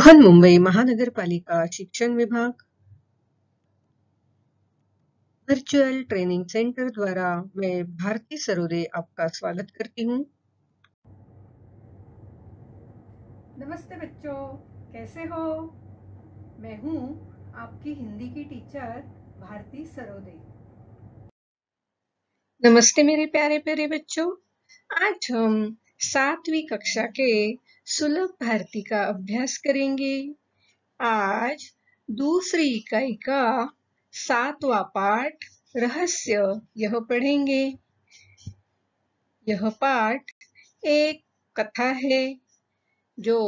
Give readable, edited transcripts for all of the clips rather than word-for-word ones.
बृहन्मुंबई महानगरपालिका शिक्षण विभाग वर्चुअल ट्रेनिंग सेंटर द्वारा मैं भारती सरोदे आपका स्वागत करती हूँ। नमस्ते बच्चों, कैसे हो? मैं हूँ आपकी हिंदी की टीचर भारती सरोदे। नमस्ते मेरे प्यारे प्यारे बच्चों। आज हम 7वीं कक्षा के सुलभ भारती का अभ्यास करेंगे। आज दूसरी इकाई का 7वां पाठ रहस्य यह पढ़ेंगे। यह पाठ एक कथा है जो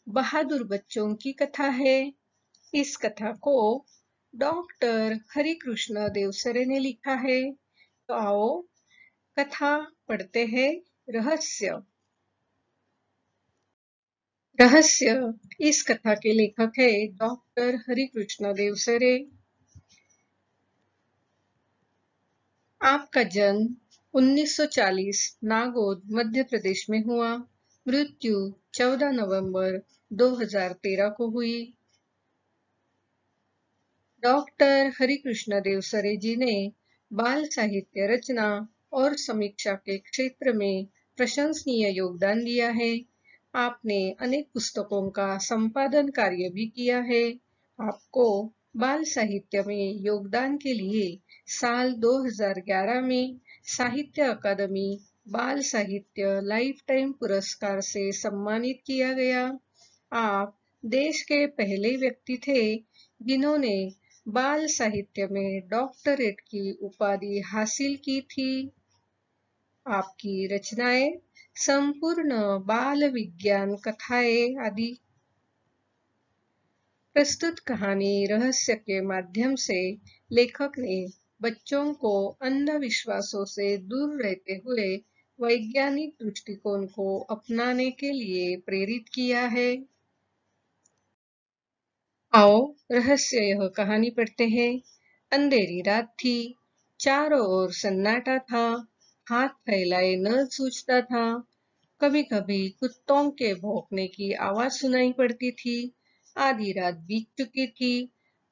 बहादुर बच्चों की कथा है। इस कथा को डॉक्टर हरिकृष्ण देवसरे ने लिखा है। तो आओ कथा पढ़ते हैं। रहस्य इस कथा के लेखक है डॉक्टर हरिकृष्ण देवसरे। आपका जन्म 1940 नागौद मध्य प्रदेश में हुआ। मृत्यु 14 नवंबर 2013 को हुई। डॉक्टर हरिकृष्ण देवसरे जी ने बाल साहित्य रचना और समीक्षा के क्षेत्र में प्रशंसनीय योगदान दिया है। आपने अनेक पुस्तकों का संपादन कार्य भी किया है। आपको बाल साहित्य में योगदान के लिए साल 2011 में साहित्य अकादमी बाल साहित्य लाइफ टाइम पुरस्कार से सम्मानित किया गया। आप देश के पहले व्यक्ति थे जिन्होंने बाल साहित्य में डॉक्टरेट की उपाधि हासिल की थी। आपकी रचनाएं संपूर्ण बाल विज्ञान कथाएं आदि। प्रस्तुत कहानी रहस्य के माध्यम से लेखक ने बच्चों को अंधविश्वासों से दूर रहते हुए वैज्ञानिक दृष्टिकोण को अपनाने के लिए प्रेरित किया है। आओ रहस्य यह कहानी पढ़ते हैं। अंधेरी रात थी, चारों ओर सन्नाटा था, हाथ फैलाए न सूझता था। कभी कभी कुत्तों के भौंकने की आवाज सुनाई पड़ती थी। आधी रात बीत चुकी थी।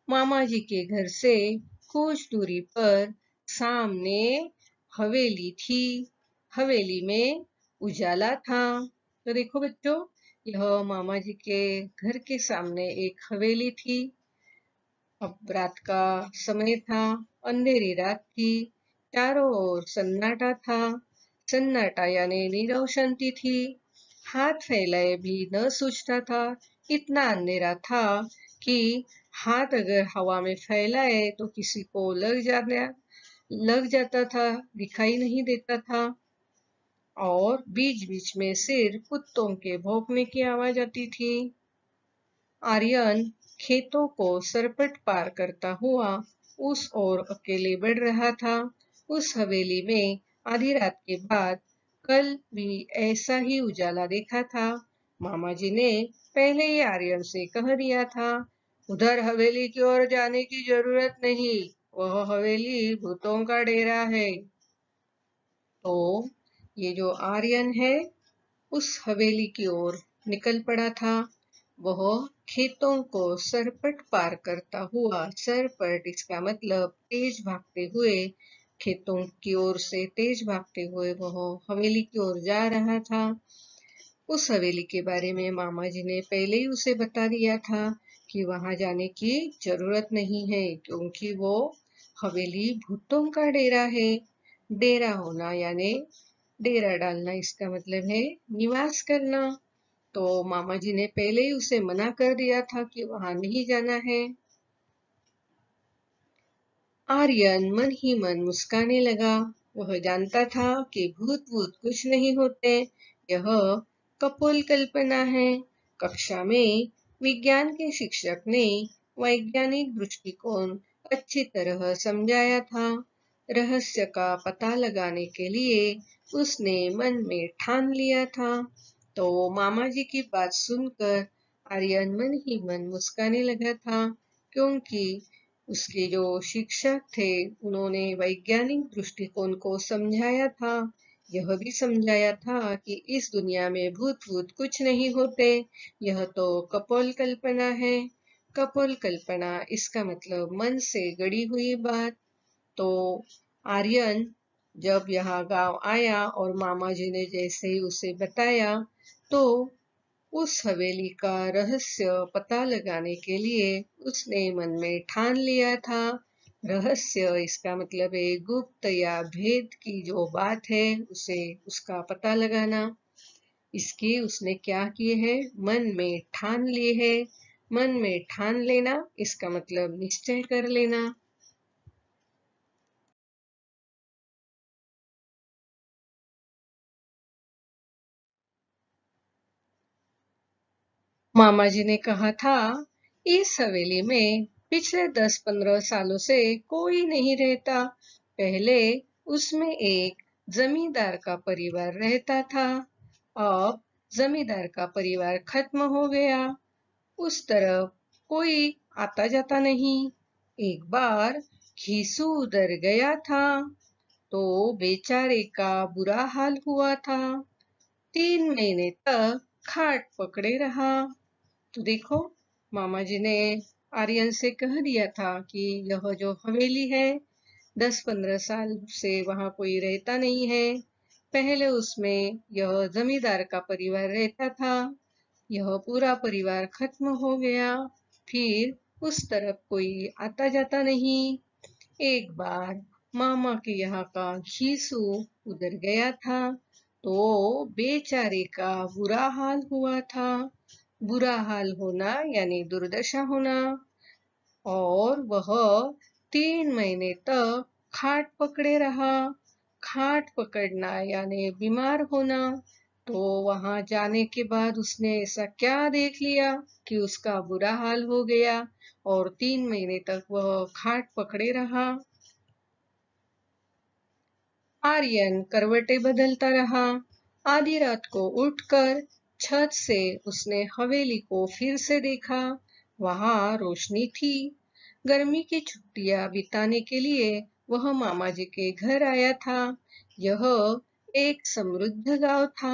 मामा जी के घर से कुछ दूरी पर सामने हवेली थी। हवेली में उजाला था। तो देखो बच्चों, यह मामा जी के घर के सामने एक हवेली थी। अब रात का समय था, अंधेरी रात थी, चारों ओर सन्नाटा था। सन्नाटा यानी नीरव शांति थी। हाथ फैलाए भी न सूझता था। इतना अंधेरा था कि हाथ अगर हवा में फैलाए तो किसी को लग जाता था, दिखाई नहीं देता था। और बीच बीच में सिर्फ कुत्तों के भौंकने की आवाज आती थी। आर्यन खेतों को सरपट पार करता हुआ उस ओर अकेले बढ़ रहा था। उस हवेली में आधी रात के बाद कल भी ऐसा ही उजाला देखा था। मामा जी ने पहले ही आर्यन से कह दिया था, उधर हवेली की ओर जाने की जरूरत नहीं, वह हवेली भूतों का डेरा है। तो ये जो आर्यन है उस हवेली की ओर निकल पड़ा था। वह खेतों को सरपट पार करता हुआ, सरपट इसका मतलब तेज भागते हुए, खेतों की ओर से तेज भागते हुए वह हवेली की ओर जा रहा था। उस हवेली के बारे में मामा जी ने पहले ही उसे बता दिया था कि वहां जाने की जरूरत नहीं है, क्योंकि वो हवेली भूतों का डेरा है। डेरा होना यानी डेरा डालना, इसका मतलब है निवास करना। तो मामा जी ने पहले ही उसे मना कर दिया था कि वहां नहीं जाना है। आर्यन मन ही मन मुस्काने लगा। वह जानता था कि भूत वूत कुछ नहीं होते, यह कपोल कल्पना है। कक्षा में विज्ञान के शिक्षक ने वैज्ञानिक दृष्टिकोण अच्छी तरह समझाया था। रहस्य का पता लगाने के लिए उसने मन में ठान लिया था। तो मामा जी की बात सुनकर आर्यन मन ही मन मुस्काने लगा था, क्योंकि उसके जो शिक्षक थे उन्होंने वैज्ञानिक दृष्टिकोण को समझाया था यह भी समझाया था कि इस दुनिया में भूत वूत कुछ नहीं होते, यह तो कपोल कल्पना है। कपोल कल्पना इसका मतलब मन से गढ़ी हुई बात। तो आर्यन जब यहाँ गांव आया और मामा जी ने जैसे ही उसे बताया, तो उस हवेली का रहस्य पता लगाने के लिए उसने मन में ठान लिया था। रहस्य इसका मतलब है गुप्त या भेद की जो बात है उसे उसका पता लगाना। इसके उसने क्या किए है, मन में ठान लिए है। मन में ठान लेना इसका मतलब निश्चय कर लेना। मामा जी ने कहा था, इस हवेली में पिछले 10-15 सालों से कोई नहीं रहता। पहले उसमें एक जमींदार का परिवार रहता था। अब जमींदार का परिवार खत्म हो गया। उस तरफ कोई आता जाता नहीं। एक बार घीसू उधर गया था, तो बेचारे का बुरा हाल हुआ था। 3 महीने तक खाट पकड़े रहा। तो देखो, मामा जी ने आर्यन से कह दिया था कि यह जो हवेली है 10-15 साल से वहां कोई रहता नहीं है। पहले उसमें यह जमींदार का परिवार रहता था। यह पूरा परिवार खत्म हो गया। फिर उस तरफ कोई आता जाता नहीं। एक बार मामा के यहाँ का घीसू उधर गया था, तो बेचारे का बुरा हाल हुआ था। बुरा हाल होना यानी दुर्दशा होना। और वह 3 महीने तक खाट पकड़े रहा। खाट पकड़ना यानी बीमार होना। तो वहां जाने के बाद उसने ऐसा क्या देख लिया कि उसका बुरा हाल हो गया और 3 महीने तक वह खाट पकड़े रहा। आर्यन करवटें बदलता रहा। आधी रात को उठकर छत से उसने हवेली को फिर से देखा। वहां रोशनी थी। गर्मी की छुट्टियां बिताने के लिए वह मामा जी के घर आया था। यह एक समृद्ध गांव था।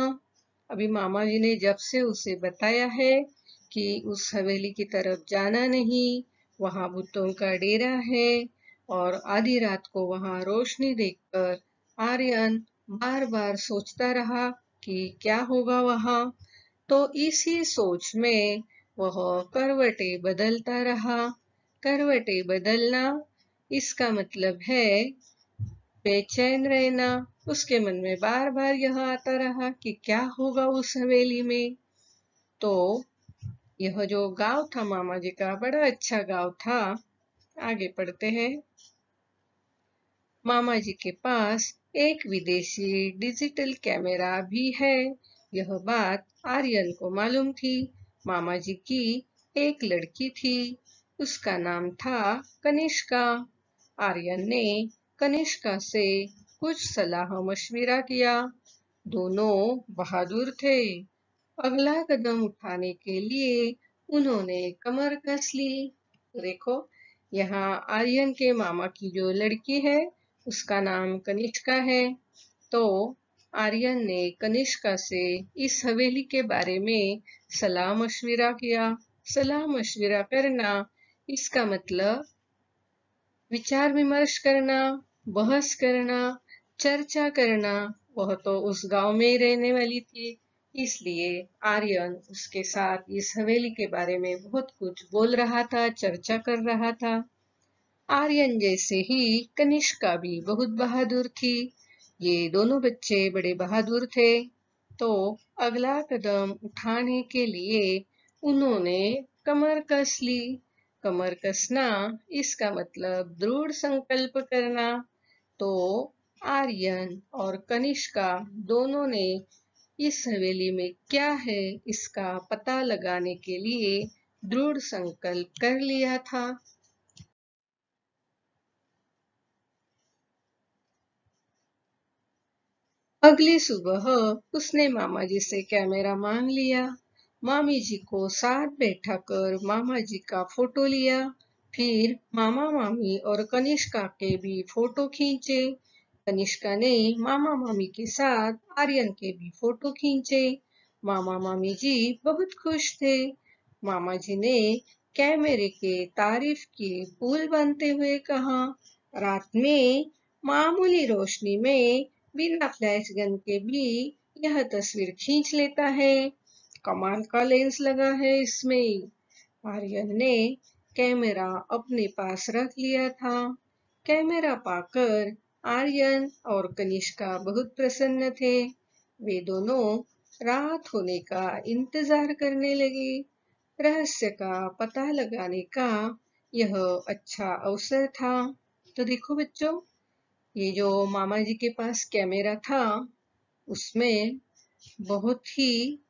अभी मामा जी ने जब से उसे बताया है कि उस हवेली की तरफ जाना नहीं, वहां भूतों का डेरा है। और आधी रात को वहां रोशनी देखकर आर्यन बार बार सोचता रहा कि क्या होगा वहां। तो इसी सोच में वह करवटें बदलता रहा। करवटें बदलना इसका मतलब है बेचैन रहना। उसके मन में बार बार यह आता रहा कि क्या होगा उस हवेली में। तो यह जो गांव था मामा जी का, बड़ा अच्छा गांव था। आगे पढ़ते हैं। मामा जी के पास एक विदेशी डिजिटल कैमरा भी है। यह बात आर्यन को मालूम थी। मामा जी की एक लड़की थी, उसका नाम था कनिष्का। आर्यन ने कनिष्का से कुछ सलाह मशविरा किया। दोनों बहादुर थे। अगला कदम उठाने के लिए उन्होंने कमर कस ली। देखो, यहाँ आर्यन के मामा की जो लड़की है उसका नाम कनिष्का है। तो आर्यन ने कनिष्का से इस हवेली के बारे में सलाह मशविरा किया। सलाह मशविरा करना इसका मतलब विचार विमर्श करना, बहस करना, चर्चा करना। वह तो उस गांव में ही रहने वाली थी, इसलिए आर्यन उसके साथ इस हवेली के बारे में बहुत कुछ बोल रहा था, चर्चा कर रहा था। आर्यन जैसे ही कनिष्का भी बहुत बहादुर थी। ये दोनों बच्चे बड़े बहादुर थे। तो अगला कदम उठाने के लिए उन्होंने कमर कस ली। कमर कसना इसका मतलब दृढ़ संकल्प करना। तो आर्यन और कनिष्का दोनों ने इस हवेली में क्या है इसका पता लगाने के लिए दृढ़ संकल्प कर लिया था। अगली सुबह उसने मामा जी से कैमरा मांग लिया। मामी जी को साथ बैठाकर मामा जी का फोटो लिया। फिर मामा मामी और कनिष्का के भी फोटो खींचे। कनिष्का ने मामा मामी के साथ आर्यन के भी फोटो खींचे। मामा मामी जी बहुत खुश थे। मामा जी ने कैमरे के तारीफ की पुल बनते हुए कहा, रात में मामूली रोशनी में बिना फ्लैश गन के भी यह तस्वीर खींच लेता है। कमाल का लेंस लगा है इसमें। आर्यन ने कैमरा अपने पास रख लिया था। कैमरा पाकर आर्यन और कनिष्का बहुत प्रसन्न थे। वे दोनों रात होने का इंतजार करने लगे। रहस्य का पता लगाने का यह अच्छा अवसर था। तो देखो बच्चों, ये जो मामा जी के पास कैमरा था, उसमें बहुत ही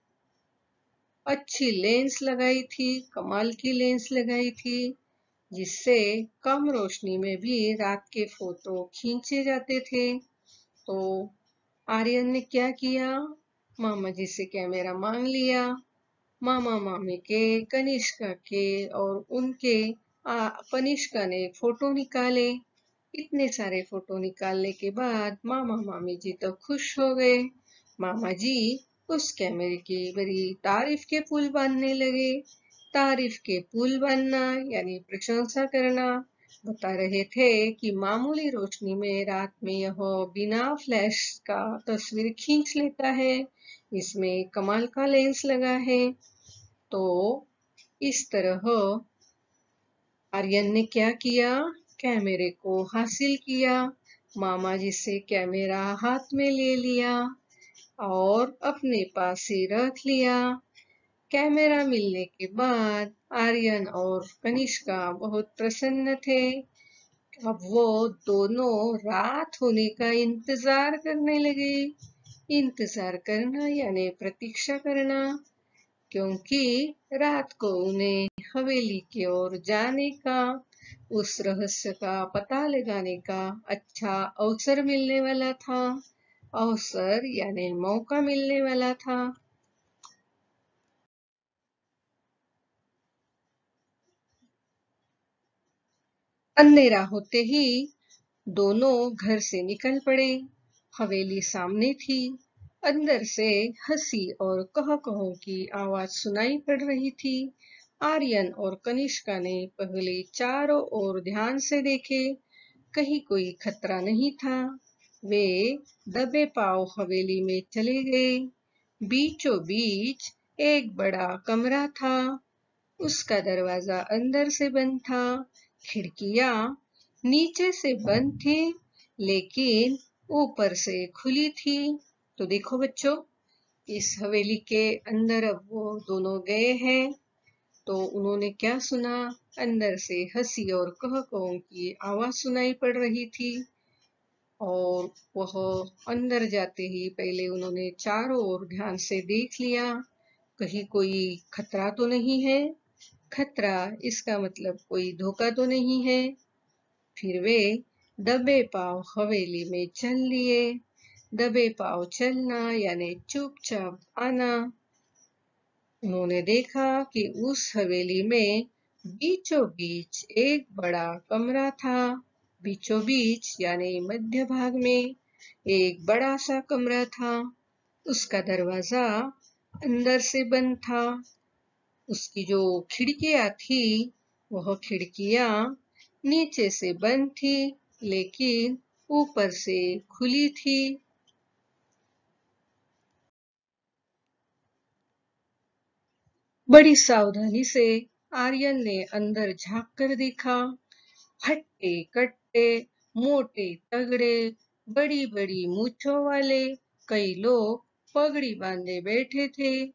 अच्छी लेंस लगाई थी, कमाल की लेंस लगाई थी, जिससे कम रोशनी में भी रात के फोटो खींचे जाते थे। तो आर्यन ने क्या किया, मामा जी से कैमरा मांग लिया। मामा मामी के, कनिष्का के और उनके कनिष्का ने फोटो निकाले। इतने सारे फोटो निकालने के बाद मामा मामी जी तो खुश हो गए। मामा जी उस कैमरे की बड़ी तारीफ के पुल बांधने लगे। तारीफ के पुल बांधना यानी प्रशंसा करना। बता रहे थे कि मामूली रोशनी में रात में यह बिना फ्लैश का तस्वीर खींच लेता है। इसमें कमाल का लेंस लगा है। तो इस तरह आर्यन ने क्या किया, कैमरे को हासिल किया। मामा जी से कैमरा हाथ में ले लिया और अपने पास ही रख लिया। कैमरा मिलने के बाद आर्यन और कनिष्का बहुत प्रसन्न थे। अब वो दोनों रात होने का इंतजार करने लगे। इंतजार करना यानी प्रतीक्षा करना, क्योंकि रात को उन्हें हवेली की ओर जाने का, उस रहस्य का पता लगाने का अच्छा अवसर मिलने वाला था। अवसर यानी मौका मिलने वाला था। अंधेरा होते ही दोनों घर से निकल पड़े। हवेली सामने थी। अंदर से हंसी और कह-कहों की आवाज सुनाई पड़ रही थी। आर्यन और कनिष्का ने पहले चारों ओर ध्यान से देखे, कहीं कोई खतरा नहीं था। वे दबे पांव हवेली में चले गए। बीचों बीच एक बड़ा कमरा था। उसका दरवाजा अंदर से बंद था। खिड़कियां नीचे से बंद थी, लेकिन ऊपर से खुली थी। तो देखो बच्चों, इस हवेली के अंदर अब वो दोनों गए हैं। तो उन्होंने क्या सुना, अंदर से हंसी और कह-कहों की आवाज सुनाई पड़ रही थी। और वह अंदर जाते ही पहले उन्होंने चारों ओर ध्यान से देख लिया, कहीं कोई खतरा तो नहीं है। खतरा इसका मतलब कोई धोखा तो नहीं है। फिर वे दबे पांव हवेली में चल लिए। दबे पांव चलना यानी चुपचाप आना। उन्होंने देखा कि उस हवेली में बीचों बीच एक बड़ा कमरा था। बीचों बीच यानी मध्य भाग में एक बड़ा सा कमरा था। उसका दरवाजा अंदर से बंद था। उसकी जो खिड़कियां थी, वह खिड़कियां नीचे से बंद थी, लेकिन ऊपर से खुली थी। बड़ी सावधानी से आर्यन ने अंदर झांक कर देखा। हट्टे कट्टे, मोटे तगड़े, बड़ी बड़ी मूछों वाले कई लोग पगड़ी बांधे बैठे थे।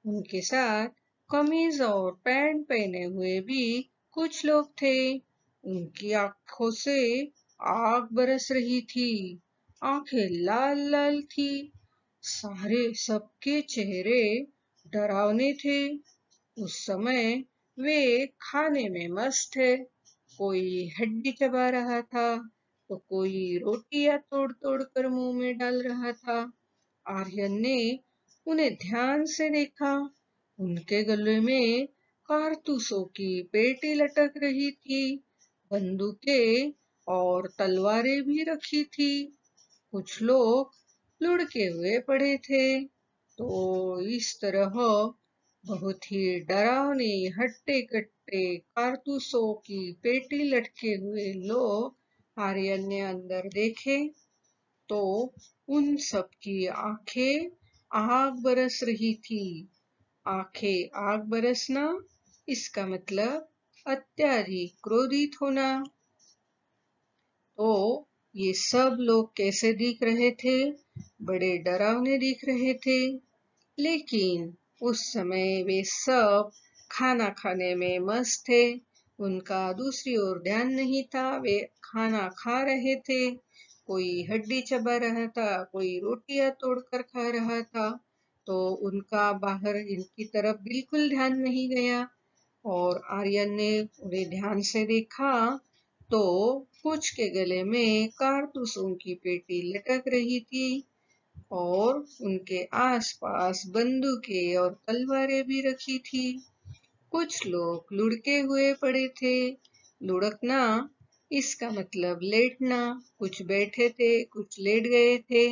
उनके साथ कमीज और पैंट पहने हुए भी कुछ लोग थे। उनकी आंखों से आग बरस रही थी। आंखें लाल लाल थी। सारे सबके चेहरे डरावने थे। उस समय वे खाने में मस्त थे। कोई हड्डी चबा रहा था, तो कोई रोटियां तोड़ तोड़ कर मुंह में डाल रहा था। आर्यन ने उन्हें ध्यान से देखा। उनके गले में कारतूसों की पेटी लटक रही थी। बंदूकें और तलवारें भी रखी थी। कुछ लोग लुढ़के हुए पड़े थे। तो इस तरह बहुत ही डरावनी हट्टे कट्टे कारतूसों की पेटी लटके हुए लोग आर्यन ने अंदर देखे तो उन सब की आंखें आग बरस रही थी। आंखें आग बरसना इसका मतलब अत्यधिक क्रोधित होना। तो ये सब लोग कैसे दिख रहे थे? बड़े डरावने दिख रहे थे। लेकिन उस समय वे सब खाना खाने में मस्त थे। उनका दूसरी ओर ध्यान नहीं था। वे खाना खा रहे थे। कोई हड्डी चबा रहा था, कोई रोटियां तोड़कर खा रहा था। तो उनका बाहर इनकी तरफ बिल्कुल ध्यान नहीं गया। और आर्यन ने उन्हें ध्यान से देखा तो कुछ के गले में कारतूसों की पेटी लटक रही थी और उनके आसपास बंदूकें और तलवारें भी रखी थी। कुछ लोग लुढ़के हुए पड़े थे। लुढ़कना इसका मतलब लेटना। कुछ बैठे थे, कुछ लेट गए थे।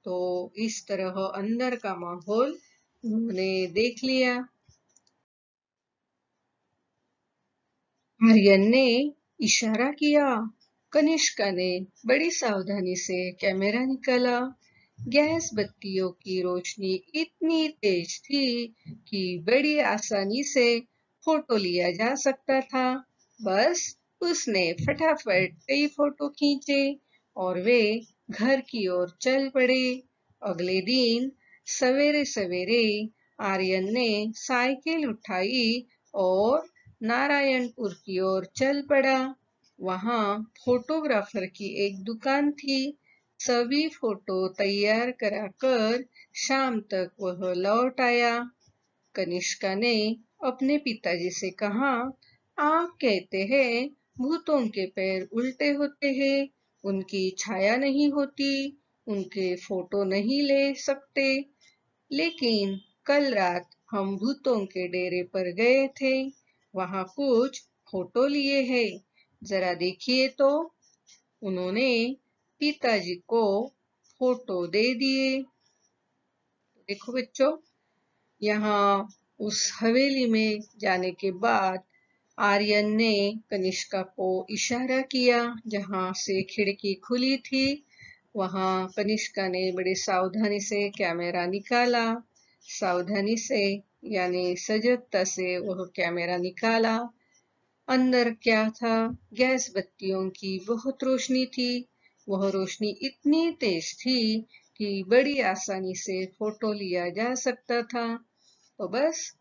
तो इस तरह अंदर का माहौल उन्होंने देख लिया। आर्यन ने इशारा किया। कनिष्का ने बड़ी सावधानी से कैमरा निकाला। गैस बत्तियों की रोशनी इतनी तेज थी कि बड़ी आसानी से फोटो लिया जा सकता था। बस उसने फटाफट कई फोटो खींचे और वे घर की ओर चल पड़े। अगले दिन सवेरे सवेरे आर्यन ने साइकिल उठाई और नारायणपुर की ओर चल पड़ा। वहां फोटोग्राफर की एक दुकान थी। सभी फोटो तैयार कराकर शाम तक वह लौट आया। कनिष्का ने अपने पिताजी से कहा, आप कहते हैं भूतों के पैर उल्टे होते हैं, उनकी छाया नहीं होती, उनके फोटो नहीं ले सकते। लेकिन कल रात हम भूतों के डेरे पर गए थे। वहां कुछ फोटो लिए हैं। जरा देखिए तो। उन्होंने पिताजी को फोटो दे दिए। देखो बच्चों, यहाँ उस हवेली में जाने के बाद आर्यन ने कनिष्का को इशारा किया जहां से खिड़की खुली थी। वहां कनिष्का ने बड़ी सावधानी से कैमरा निकाला। सावधानी से यानी सजगता से वह कैमरा निकाला। अंदर क्या था? गैस बत्तियों की बहुत रोशनी थी। वह रोशनी इतनी तेज थी कि बड़ी आसानी से फोटो लिया जा सकता था। तो बस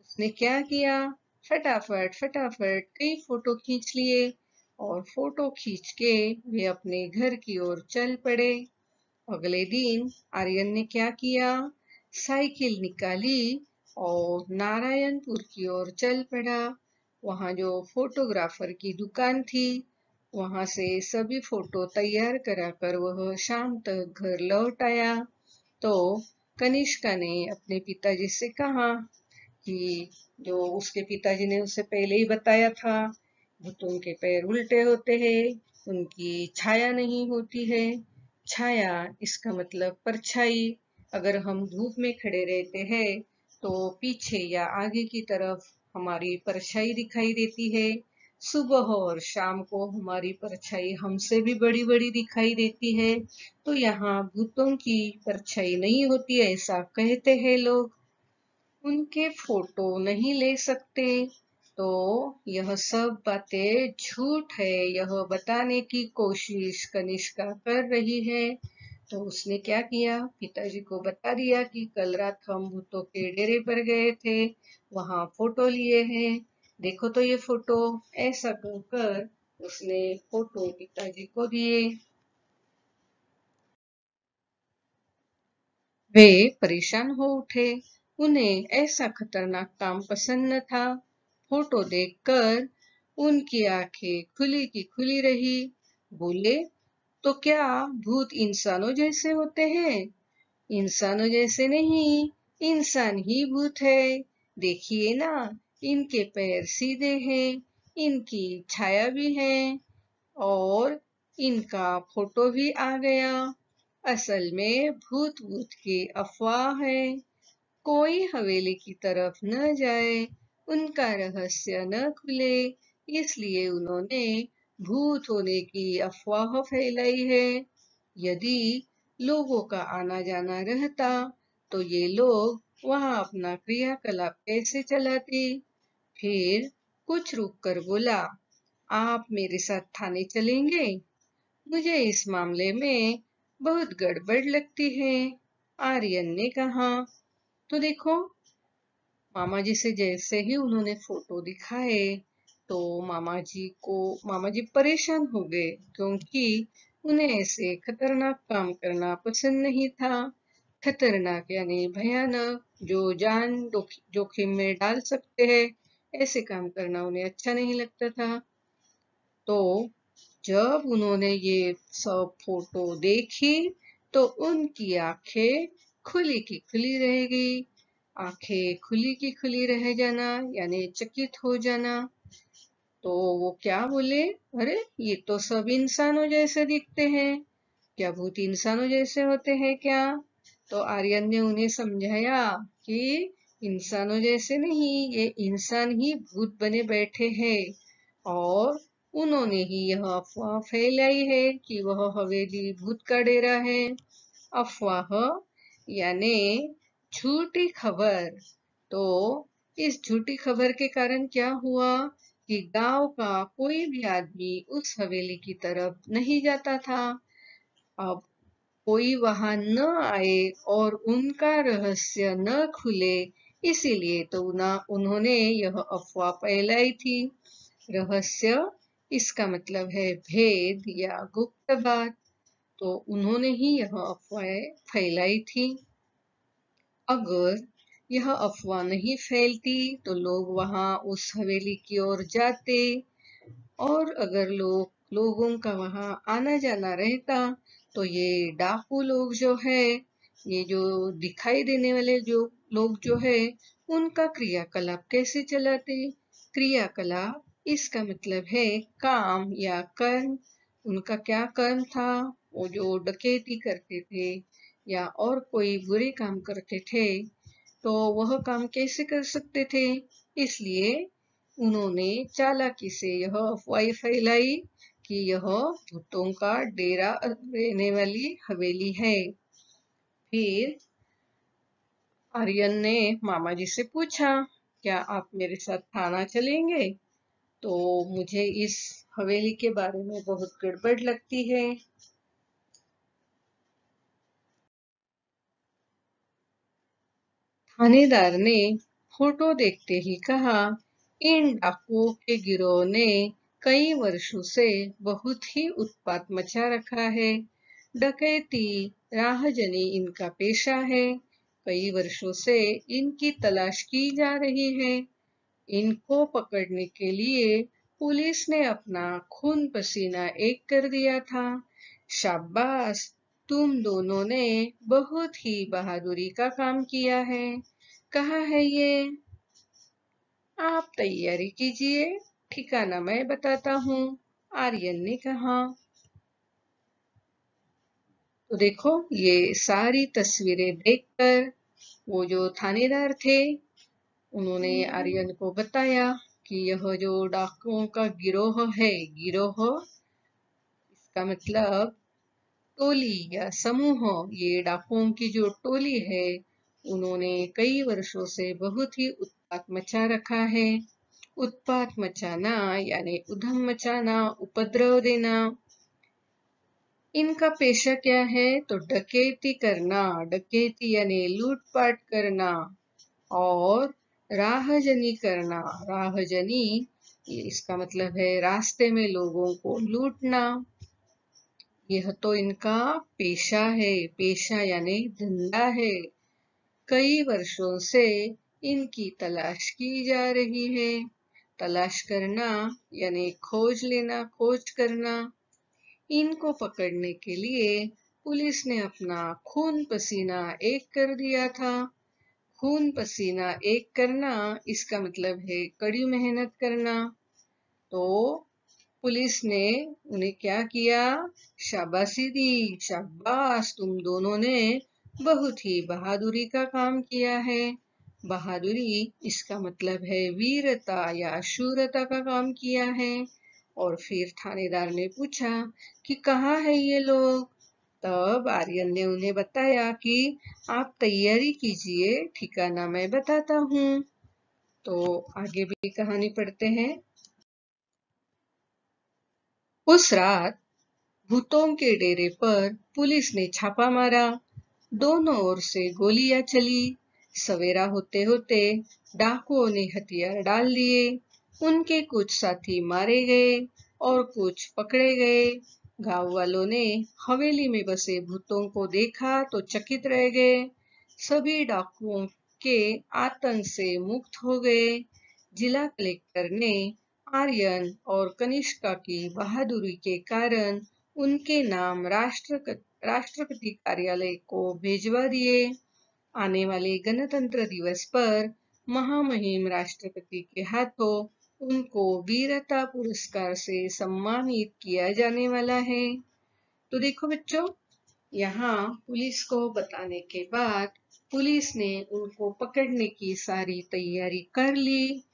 उसने क्या किया? फटाफट फटाफट कई फोटो खींच लिए और फोटो खींच के वे अपने घर की ओर चल पड़े। अगले दिन आर्यन ने क्या किया? साइकिल निकाली और नारायणपुर की ओर चल पड़ा। वहां जो फोटोग्राफर की दुकान थी, वहां से सभी फोटो तैयार कराकर वह शाम तक घर लौट आया। तो कनिष्का ने अपने पिताजी से कहा कि जो उसके पिताजी ने उसे पहले ही बताया था, भूतों के पैर उल्टे होते हैं, उनकी छाया नहीं होती है। छाया इसका मतलब परछाई। अगर हम धूप में खड़े रहते हैं तो पीछे या आगे की तरफ हमारी परछाई दिखाई देती है। सुबह और शाम को हमारी परछाई हमसे भी बड़ी बड़ी दिखाई देती है। तो यहाँ भूतों की परछाई नहीं होती, ऐसा कहते हैं लोग। उनके फोटो नहीं ले सकते। तो यह सब बातें झूठ है, यह बताने की कोशिश कनिष्का कर रही है। तो उसने क्या किया? पिताजी को बता दिया कि कल रात हम भूतों के डेरे पर गए थे, वहां फोटो लिए हैं, देखो तो ये फोटो। ऐसा कहकर उसने फोटो पिताजी को दिए। वे परेशान हो उठे। उन्हें ऐसा खतरनाक काम पसंद न था। फोटो देखकर उनकी आंखें खुली की खुली रही। बोले, तो क्या भूत इंसानों जैसे होते हैं? इंसानों जैसे नहीं, इंसान ही भूत है। देखिए ना, इनके पैर सीधे हैं, इनकी छाया भी है और इनका फोटो भी आ गया। असल में भूत भूत की अफवाह है। कोई हवेली की तरफ न जाए, उनका रहस्य न खुले, इसलिए उन्होंने भूत होने की अफवाह फैलाई है। यदि लोगों का आना जाना रहता तो ये लोग वहां अपना क्रियाकलाप कैसे चलाते? फिर कुछ रुक कर बोला, आप मेरे साथ थाने चलेंगे? मुझे इस मामले में बहुत गड़बड़ लगती है। आर्यन ने कहा, तो देखो, मामा जी से जैसे ही उन्होंने फोटो दिखाए तो मामा जी परेशान हो गए, क्योंकि उन्हें ऐसे खतरनाक काम करना पसंद नहीं था। खतरनाक यानी भयानक, जो जान जोखिम में डाल सकते हैं, ऐसे काम करना उन्हें अच्छा नहीं लगता था। तो जब उन्होंने ये सब फोटो देखी तो उनकी आंखें खुली की खुली रह गई। आंखें खुली की खुली रह जाना यानी चकित हो जाना। तो वो क्या बोले, अरे ये तो सब इंसानों जैसे दिखते हैं, क्या भूत इंसानों जैसे होते हैं क्या? तो आर्यन ने उन्हें समझाया कि इंसानों जैसे नहीं, ये इंसान ही भूत बने बैठे हैं, और उन्होंने ही यह अफवाह फैलाई है कि वह हवेली भूत का डेरा है। अफवाह यानी झूठी खबर। तो इस झूठी खबर के कारण क्या हुआ कि गांव का कोई भी आदमी उस हवेली की तरफ नहीं जाता था। अब कोई वहां न आए और उनका रहस्य न खुले, इसीलिए तो उन्होंने यह अफवाह फैलाई थी। रहस्य, इसका मतलब है भेद या गुप्त बात। तो उन्होंने ही यह अफवाह फैलाई थी। अगर यह अफवाह नहीं फैलती तो लोग वहां उस हवेली की ओर जाते, और अगर लोगों का वहां आना जाना रहता तो ये डाकू लोग जो है, ये जो दिखाई देने वाले जो लोग जो है, उनका क्रियाकलाप कैसे चलाते? क्रियाकलाप, इसका मतलब है काम या कर्म। उनका क्या कर्म था? वो जो डकैती करते थे या और कोई बुरे काम करते थे, तो वह काम कैसे कर सकते थे? इसलिए उन्होंने चालाकी से यह अफवाह फैलाई कि यह भूतों का डेरा रहने वाली हवेली है। फिर आर्यन ने मामा जी से पूछा, क्या आप मेरे साथ थाना चलेंगे? तो मुझे इस हवेली के बारे में बहुत गड़बड़ लगती है। थानेदार ने फोटो देखते ही कहा, इन डाकुओं के गिरोह ने कई वर्षों से बहुत ही उत्पात मचा रखा है। डकैती, राहजनी इनका पेशा है। कई वर्षों से इनकी तलाश की जा रही है। इनको पकड़ने के लिए पुलिस ने अपना खून पसीना एक कर दिया था। शाबाश, तुम दोनों ने बहुत ही बहादुरी का काम किया है। कहाँ है ये? आप तैयारी कीजिए, ठिकाना मैं बताता हूँ, आर्यन ने कहा। तो देखो, ये सारी तस्वीरें देखकर वो जो थानेदार थे, उन्होंने आर्यन को बताया कि यह जो डाकुओं का गिरोह है, गिरोह इसका मतलब टोली या समूह, ये डाकुओं की जो टोली है, उन्होंने कई वर्षों से बहुत ही उत्पात मचा रखा है। उत्पात मचाना यानी उधम मचाना, उपद्रव देना। इनका पेशा क्या है? तो डकैती करना, डकैती यानी लूटपाट करना, और राहजनी करना। राहजनी, इसका मतलब है रास्ते में लोगों को लूटना। यह तो इनका पेशा है, पेशा यानी धंधा है। कई वर्षों से इनकी तलाश की जा रही है। तलाश करना यानी खोज लेना, खोज करना। इनको पकड़ने के लिए पुलिस ने अपना खून पसीना एक कर दिया था। खून पसीना एक करना, इसका मतलब है कड़ी मेहनत करना। तो पुलिस ने उन्हें क्या किया? शाबाशी दी। शाबाश, तुम दोनों ने बहुत ही बहादुरी का काम किया है। बहादुरी इसका मतलब है वीरता या शूरता का काम किया है। और फिर थानेदार ने पूछा कि कहाँ है ये लोग? तब आर्यन ने उन्हें बताया कि आप तैयारी कीजिए, ठिकाना मैं बताता हूँ। तो आगे भी कहानी पढ़ते हैं। उस रात भूतों के डेरे पर पुलिस ने छापा मारा। दोनों ओर से गोलियां चली। सवेरा होते होते डाकुओं ने हथियार डाल दिए। उनके कुछ साथी मारे गए और कुछ पकड़े गए। गांव वालों ने हवेली में बसे भूतों को देखा तो चकित रह गए। सभी डाकुओं के आतंक से मुक्त हो गए। जिला कलेक्टर ने आर्यन और कनिष्का की बहादुरी के कारण उनके नाम राष्ट्रपति कार्यालय को भिजवा दिए। आने वाले गणतंत्र दिवस पर महामहिम राष्ट्रपति के हाथों उनको वीरता पुरस्कार से सम्मानित किया जाने वाला है। तो देखो बच्चों, यहाँ पुलिस को बताने के बाद पुलिस ने उनको पकड़ने की सारी तैयारी कर ली।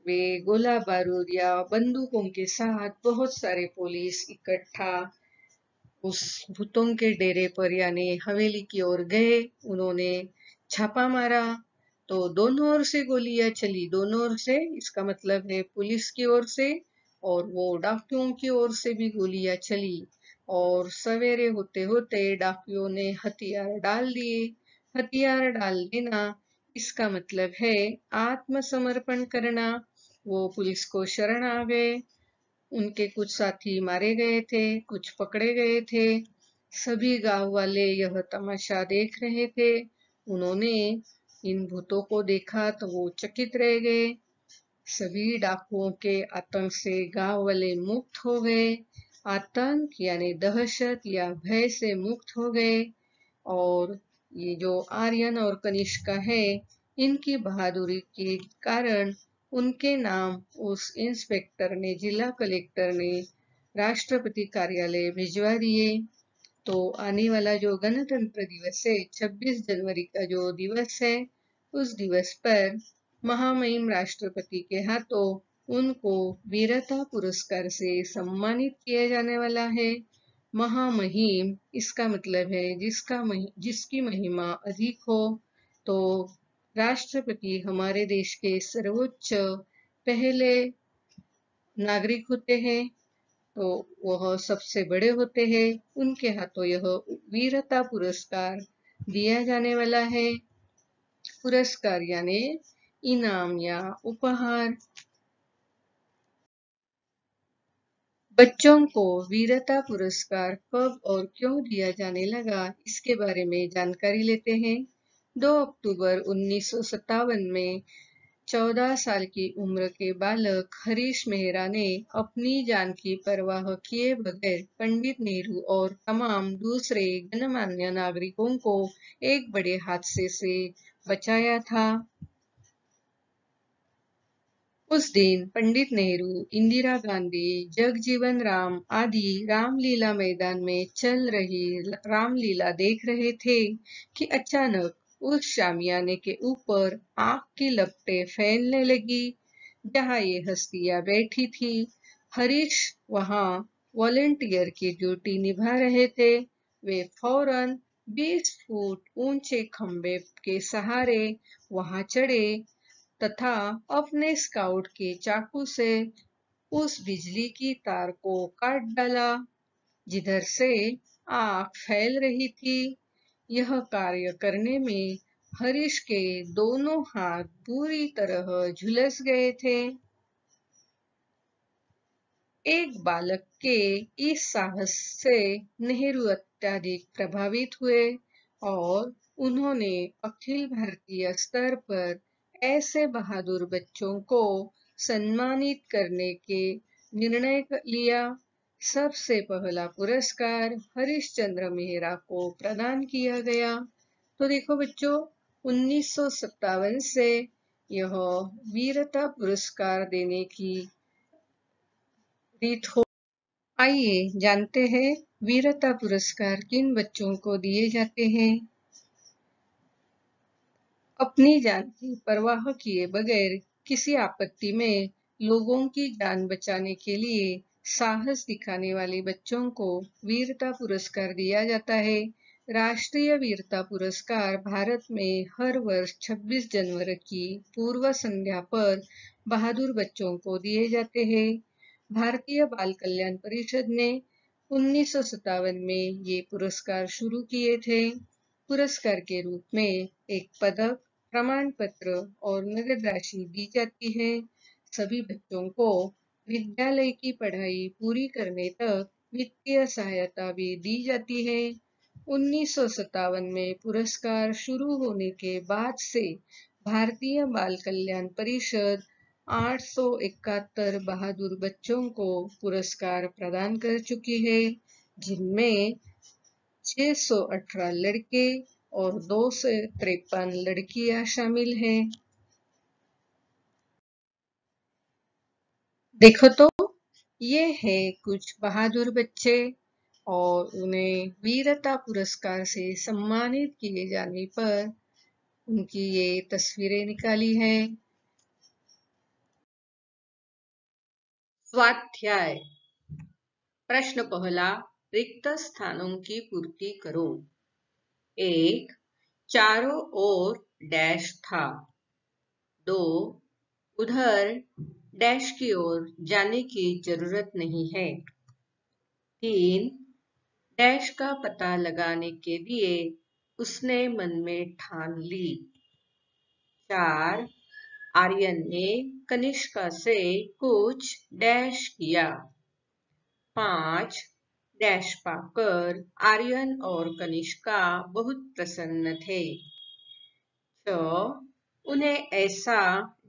वे गोला बारूद या बंदूकों के साथ बहुत सारे पुलिस इकट्ठा उस भूतों के डेरे पर यानी हवेली की ओर गए। उन्होंने छापा मारा तो दोनों ओर से गोलियां चली। दोनों ओर से इसका मतलब है पुलिस की ओर से और वो डाकुओं की ओर से भी गोलियां चली। और सवेरे होते होते डाकुओं ने हथियार डाल दिए। हथियार डाल देना इसका मतलब है आत्मसमर्पण करना। वो पुलिस को शरण आ गए। उनके कुछ साथी मारे गए थे, कुछ पकड़े गए थे। सभी गांव वाले यह तमाशा देख रहे थे। उन्होंने इन भूतों को देखा तो वो चकित रह गए। सभी डाकुओं के आतंक से गांव वाले मुक्त हो गए। आतंक यानी दहशत या भय से मुक्त हो गए। और ये जो आर्यन और कनिष्का है, इनकी बहादुरी के कारण उनके नाम उस इंस्पेक्टर ने, जिला कलेक्टर ने राष्ट्रपति कार्यालय भिजवा दिए। तो आने वाला जो गणतंत्र दिवस है, 26 जनवरी का जो दिवस है, उस दिवस पर महामहिम राष्ट्रपति के हाथों उनको वीरता पुरस्कार से सम्मानित किया जाने वाला है। महामहिम इसका मतलब है जिसकी महिमा अधिक हो। तो राष्ट्रपति हमारे देश के सर्वोच्च पहले नागरिक होते हैं। तो वह सबसे बड़े होते हैं। उनके हाथों यह वीरता पुरस्कार दिया जाने वाला है। पुरस्कार यानी इनाम या उपहार। बच्चों को वीरता पुरस्कार कब और क्यों दिया जाने लगा, इसके बारे में जानकारी लेते हैं। 2 अक्टूबर 1957 में 14 साल की उम्र के बालक हरीश मेहरा ने अपनी जान की परवाह किए बगैर पंडित नेहरू और तमाम दूसरे गणमान्य नागरिकों को एक बड़े हादसे से बचाया था। उस दिन पंडित नेहरू, इंदिरा गांधी, जगजीवन राम आदि रामलीला मैदान में चल रही रामलीला देख रहे थे कि अचानक उस शामियाने के ऊपर आग की लपटें फैलने लगी। जहां ये हस्तियां बैठी थी, हरीश वहां वॉलेंटियर की ड्यूटी निभा रहे थे। वे फौरन 20 फुट ऊंचे खंबे के सहारे वहां चढ़े तथा अपने स्काउट के चाकू से उस बिजली की तार को काट डाला जिधर से आग फैल रही थी। यह कार्य करने में हरीश के दोनों हाथ बुरी तरह झुलस गए थे। एक बालक के इस साहस से नेहरू अत्यधिक प्रभावित हुए और उन्होंने अखिल भारतीय स्तर पर ऐसे बहादुर बच्चों को सम्मानित करने के निर्णय लिया। सबसे पहला पुरस्कार हरिश्चंद्र मेहरा को प्रदान किया गया। तो देखो बच्चों, 1957 से यह वीरता पुरस्कार देने की रीत हो। आइए जानते हैं वीरता पुरस्कार किन बच्चों को दिए जाते हैं। अपनी जान की परवाह किए बगैर किसी आपत्ति में लोगों की जान बचाने के लिए साहस दिखाने वाले बच्चों को वीरता पुरस्कार दिया जाता है। राष्ट्रीय वीरता पुरस्कार भारत में हर वर्ष 26 जनवरी की पूर्व संध्या पर बहादुर बच्चों को दिए जाते हैं। भारतीय बाल कल्याण परिषद ने 1957 में ये पुरस्कार शुरू किए थे। पुरस्कार के रूप में एक पदक, प्रमाण पत्र और नगद राशि दी जाती है। सभी बच्चों को विद्यालय की पढ़ाई पूरी करने तक वित्तीय सहायता भी दी जाती है। 1957 में पुरस्कार शुरू होने के बाद से भारतीय बाल कल्याण परिषद 871 बहादुर बच्चों को पुरस्कार प्रदान कर चुकी है, जिनमें 618 लड़के और 253 लड़कियां शामिल हैं। देखो तो, ये है कुछ बहादुर बच्चे और उन्हें वीरता पुरस्कार से सम्मानित किए जाने पर उनकी ये तस्वीरें निकाली हैं। स्वाध्याय। प्रश्न पहला, रिक्त स्थानों की पूर्ति करो। 1. चारों ओर डैश था। 2. उधर डैश की ओर जाने की जरूरत नहीं है। 3. डैश का पता लगाने के लिए उसने मन में ठान ली। 4. आर्यन ने कनिष्का से कुछ डैश किया। 5. डैश पाकर आर्यन और कनिष्का बहुत प्रसन्न थे। 6. उन्हें ऐसा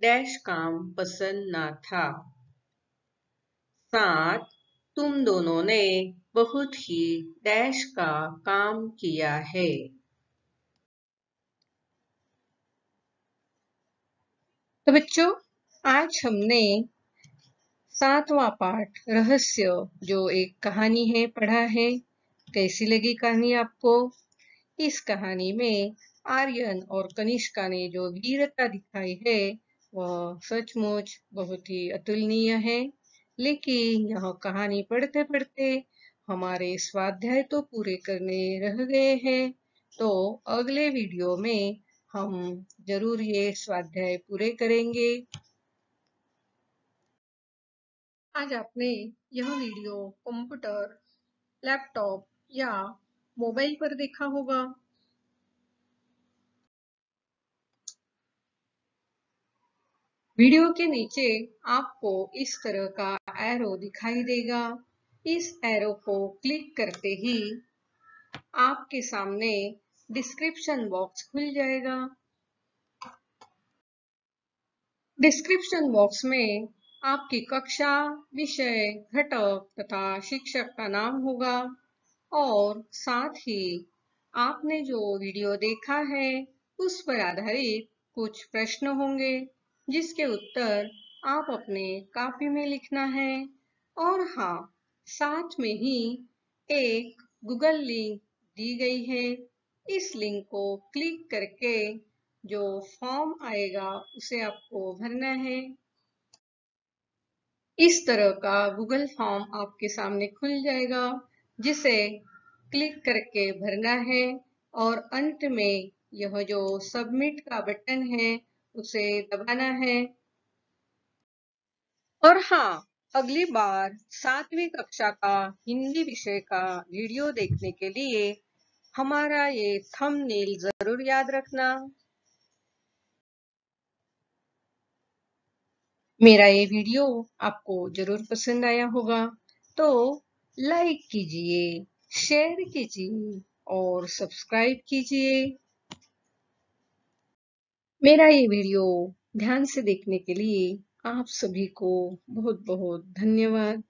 डैश काम पसंद न था। 7. तुम दोनों ने बहुत ही डैश का काम किया है। तो बच्चों, आज हमने 7वां पाठ रहस्य जो एक कहानी है पढ़ा है। कैसी लगी कहानी आपको? इस कहानी में आर्यन और कनिष्का ने जो वीरता दिखाई है वह सचमुच बहुत ही अतुलनीय है। लेकिन यह कहानी पढ़ते पढ़ते हमारे स्वाध्याय तो पूरे करने रह गए हैं, तो अगले वीडियो में हम जरूर ये स्वाध्याय पूरे करेंगे। आज आपने यह वीडियो कंप्यूटर, लैपटॉप या मोबाइल पर देखा होगा। वीडियो के नीचे आपको इस तरह का एरो दिखाई देगा। इस एरो को क्लिक करते ही आपके सामने डिस्क्रिप्शन बॉक्स खुल जाएगा। डिस्क्रिप्शन बॉक्स में आपकी कक्षा, विषय, घटक तथा शिक्षक का नाम होगा और साथ ही आपने जो वीडियो देखा है उस पर आधारित कुछ प्रश्न होंगे, जिसके उत्तर आप अपने कॉपी में लिखना है। और हाँ, साथ में ही एक गूगल लिंक दी गई है। इस लिंक को क्लिक करके जो फॉर्म आएगा उसे आपको भरना है। इस तरह का गूगल फॉर्म आपके सामने खुल जाएगा, जिसे क्लिक करके भरना है और अंत में यह जो सबमिट का बटन है उसे दबाना है। और हाँ, अगली बार 7वीं कक्षा का हिंदी विषय का वीडियो देखने के लिए हमारा ये थंबनेल जरूर याद रखना। मेरा ये वीडियो आपको जरूर पसंद आया होगा, तो लाइक कीजिए, शेयर कीजिए और सब्सक्राइब कीजिए। मेरा ये वीडियो ध्यान से देखने के लिए आप सभी को बहुत बहुत धन्यवाद।